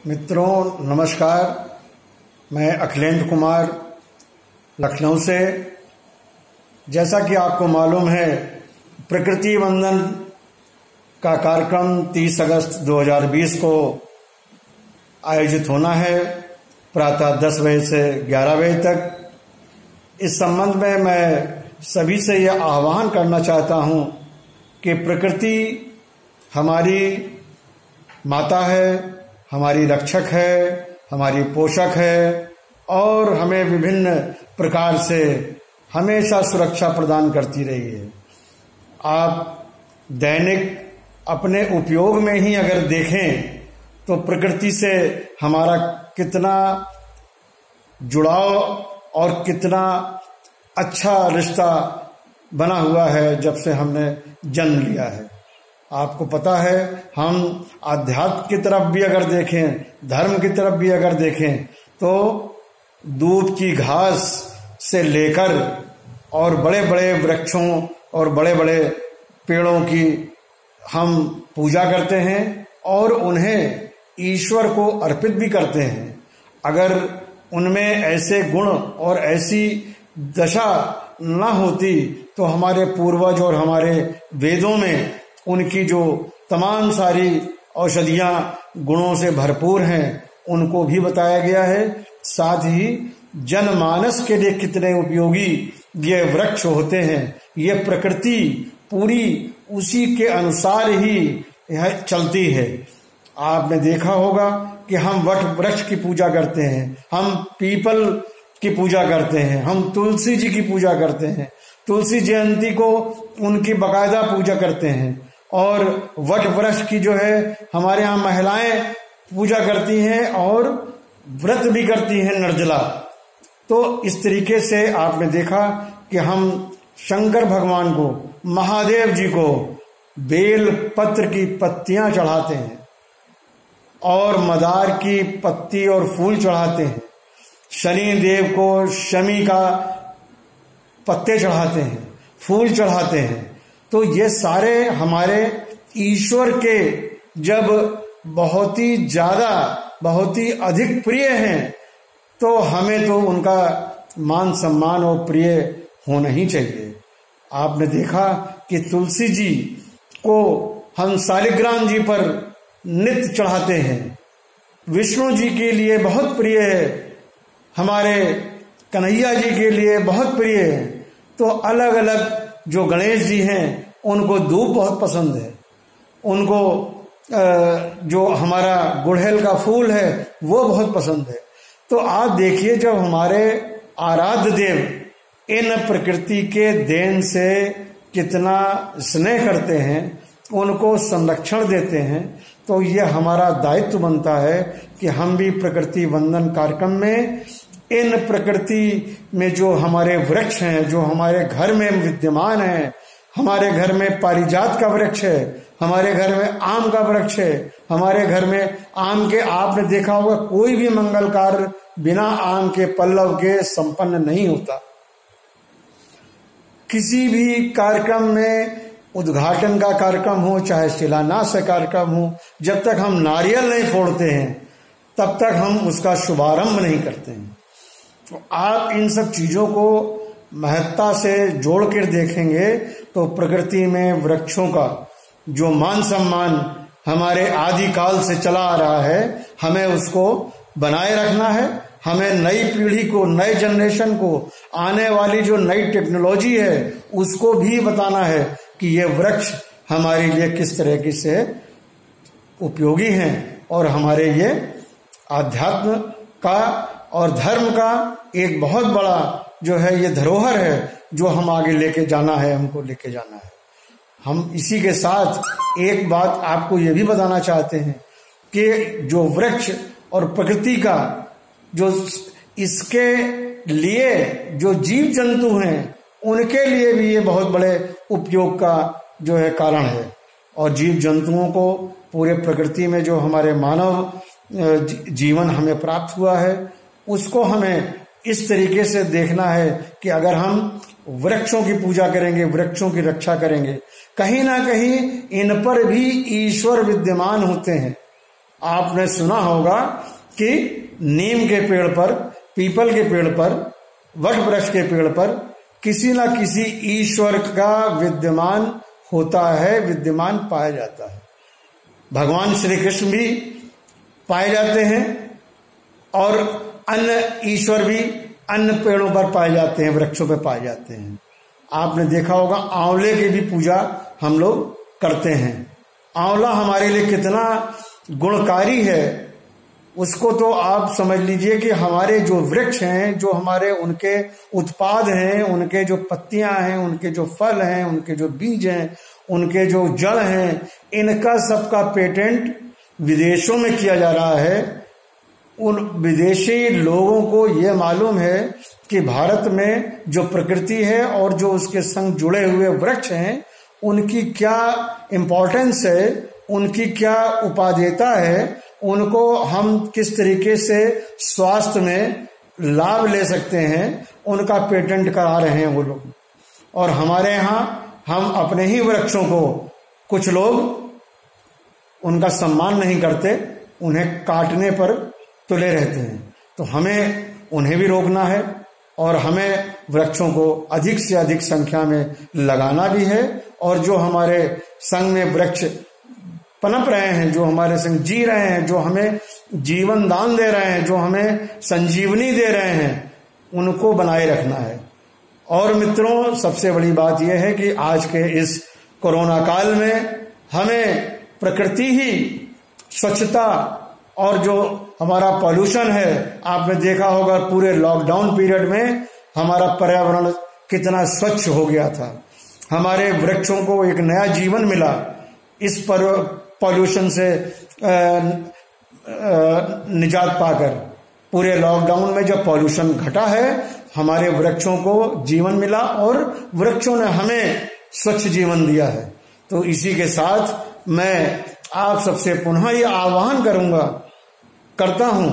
मित्रों नमस्कार। मैं अखिलेंद्र कुमार लखनऊ से। जैसा कि आपको मालूम है, प्रकृति वंदन का कार्यक्रम 30 अगस्त 2020 को आयोजित होना है प्रातः 10 बजे से 11 बजे तक। इस संबंध में मैं सभी से यह आह्वान करना चाहता हूं कि प्रकृति हमारी माता है, हमारी रक्षक है, हमारी पोषक है और हमें विभिन्न प्रकार से हमेशा सुरक्षा प्रदान करती रही है। आप दैनिक अपने उपयोग में ही अगर देखें तो प्रकृति से हमारा कितना जुड़ाव और कितना अच्छा रिश्ता बना हुआ है जब से हमने जन्म लिया है। आपको पता है, हम आध्यात्म की तरफ भी अगर देखें, धर्म की तरफ भी अगर देखें तो दूब की घास से लेकर और बड़े बड़े वृक्षों और बड़े बड़े पेड़ों की हम पूजा करते हैं और उन्हें ईश्वर को अर्पित भी करते हैं। अगर उनमें ऐसे गुण और ऐसी दशा न होती तो हमारे पूर्वज और हमारे वेदों में उनकी जो तमाम सारी औषधियां गुणों से भरपूर हैं उनको भी बताया गया है। साथ ही जनमानस के लिए कितने उपयोगी ये वृक्ष होते हैं, ये प्रकृति पूरी उसी के अनुसार ही यह चलती है। आपने देखा होगा कि हम वट वृक्ष की पूजा करते हैं, हम पीपल की पूजा करते हैं, हम तुलसी जी की पूजा करते हैं, तुलसी जयंती को उनकी बाकायदा पूजा करते हैं और वट वृक्ष की जो है हमारे यहाँ महिलाएं पूजा करती हैं और व्रत भी करती हैं निर्जला। तो इस तरीके से आपने देखा कि हम शंकर भगवान को, महादेव जी को बेल पत्र की पत्तियां चढ़ाते हैं और मदार की पत्ती और फूल चढ़ाते हैं। शनि देव को शमी का पत्ते चढ़ाते हैं, फूल चढ़ाते हैं। तो ये सारे हमारे ईश्वर के जब बहुत ही ज्यादा, बहुत ही अधिक प्रिय हैं तो हमें तो उनका मान सम्मान और प्रिय होना ही चाहिए। आपने देखा कि तुलसी जी को हम शालिग्राम जी पर नित्य चढ़ाते हैं, विष्णु जी के लिए बहुत प्रिय है, हमारे कन्हैया जी के लिए बहुत प्रिय है। तो अलग अलग जो गणेश जी हैं उनको दूब बहुत पसंद है, उनको जो हमारा गुड़हल का फूल है वो बहुत पसंद है। तो आप देखिए, जब हमारे आराध्य देव इन प्रकृति के देन से कितना स्नेह करते हैं, उनको संरक्षण देते हैं, तो ये हमारा दायित्व बनता है कि हम भी प्रकृति वंदन कार्यक्रम में इन प्रकृति में जो हमारे वृक्ष हैं, जो हमारे घर में विद्यमान हैं, हमारे घर में पारिजात का वृक्ष है, हमारे घर में आम का वृक्ष है, हमारे घर में आम के, आपने देखा होगा कोई भी मंगल कार्य बिना आम के पल्लव के संपन्न नहीं होता। किसी भी कार्यक्रम में, उद्घाटन का कार्यक्रम हो चाहे शिलान्यास का कार्यक्रम हो, जब तक हम नारियल नहीं फोड़ते हैं तब तक हम उसका शुभारंभ नहीं करते हैं। तो आप इन सब चीजों को महत्ता से जोड़ कर देखेंगे तो प्रकृति में वृक्षों का जो मान सम्मान हमारे आदि काल से चला आ रहा है, हमें उसको बनाए रखना है। हमें नई पीढ़ी को, नए जनरेशन को, आने वाली जो नई टेक्नोलॉजी है उसको भी बताना है कि ये वृक्ष हमारे लिए किस तरह से उपयोगी हैं और हमारे ये आध्यात्म का और धर्म का एक बहुत बड़ा जो है ये धरोहर है जो हम आगे लेके जाना है, हमको लेके जाना है। हम इसी के साथ एक बात आपको ये भी बताना चाहते हैं कि जो वृक्ष और प्रकृति का जो इसके लिए जो जीव जंतु हैं उनके लिए भी ये बहुत बड़े उपयोग का जो है कारण है। और जीव जंतुओं को पूरे प्रकृति में जो हमारे मानव जीवन हमें प्राप्त हुआ है उसको हमें इस तरीके से देखना है कि अगर हम वृक्षों की पूजा करेंगे, वृक्षों की रक्षा करेंगे, कहीं ना कहीं इन पर भी ईश्वर विद्यमान होते हैं। आपने सुना होगा कि नीम के पेड़ पर, पीपल के पेड़ पर, वट वृक्ष के पेड़ पर किसी न किसी ईश्वर का विद्यमान होता है, विद्यमान पाया जाता है। भगवान श्री कृष्ण भी पाए जाते हैं और अन्य ईश्वर भी अन्य पेड़ों पर पाए जाते हैं, वृक्षों पर पाए जाते हैं। आपने देखा होगा आंवले की भी पूजा हम लोग करते हैं। आंवला हमारे लिए कितना गुणकारी है, उसको तो आप समझ लीजिए कि हमारे जो वृक्ष हैं, जो हमारे उनके उत्पाद हैं, उनके जो पत्तियां हैं, उनके जो फल हैं, उनके जो बीज हैं, उनके जो जड़ हैं, इनका सबका पेटेंट विदेशों में किया जा रहा है। उन विदेशी लोगों को यह मालूम है कि भारत में जो प्रकृति है और जो उसके संग जुड़े हुए वृक्ष हैं, उनकी क्या इम्पोर्टेंस है, उनकी क्या उपादेयता है, उनको हम किस तरीके से स्वास्थ्य में लाभ ले सकते हैं, उनका पेटेंट करा रहे हैं वो लोग। और हमारे यहाँ हम अपने ही वृक्षों को, कुछ लोग उनका सम्मान नहीं करते, उन्हें काटने पर तुले रहते हैं। तो हमें उन्हें भी रोकना है और हमें वृक्षों को अधिक से अधिक संख्या में लगाना भी है। और जो हमारे संग में वृक्ष पनप रहे हैं, जो हमारे संग जी रहे हैं, जो हमें जीवन दान दे रहे हैं, जो हमें संजीवनी दे रहे हैं, उनको बनाए रखना है। और मित्रों, सबसे बड़ी बात यह है कि आज के इस कोरोना काल में हमें प्रकृति ही स्वच्छता और जो हमारा पॉल्यूशन है, आपने देखा होगा पूरे लॉकडाउन पीरियड में हमारा पर्यावरण कितना स्वच्छ हो गया था। हमारे वृक्षों को एक नया जीवन मिला इस पर पॉल्यूशन से निजात पाकर। पूरे लॉकडाउन में जब पॉल्यूशन घटा है, हमारे वृक्षों को जीवन मिला और वृक्षों ने हमें स्वच्छ जीवन दिया है। तो इसी के साथ मैं आप सबसे पुनः ये आह्वान करता हूं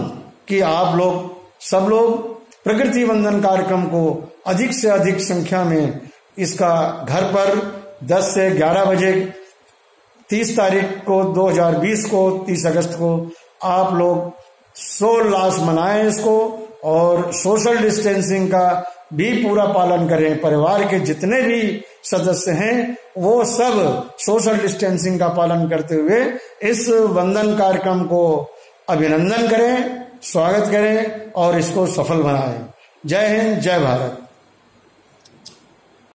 कि आप लोग, सब लोग प्रकृति वंदन कार्यक्रम को अधिक से अधिक संख्या में इसका घर पर 10 से 11 बजे 30 तारीख को 2020 को 30 अगस्त को आप लोग सोल्लास मनाएं इसको, और सोशल डिस्टेंसिंग का भी पूरा पालन करें। परिवार के जितने भी सदस्य हैं वो सब सोशल डिस्टेंसिंग का पालन करते हुए इस वंदन कार्यक्रम को अभिनंदन करें, स्वागत करें और इसको सफल बनाएं। जय हिंद, जय भारत।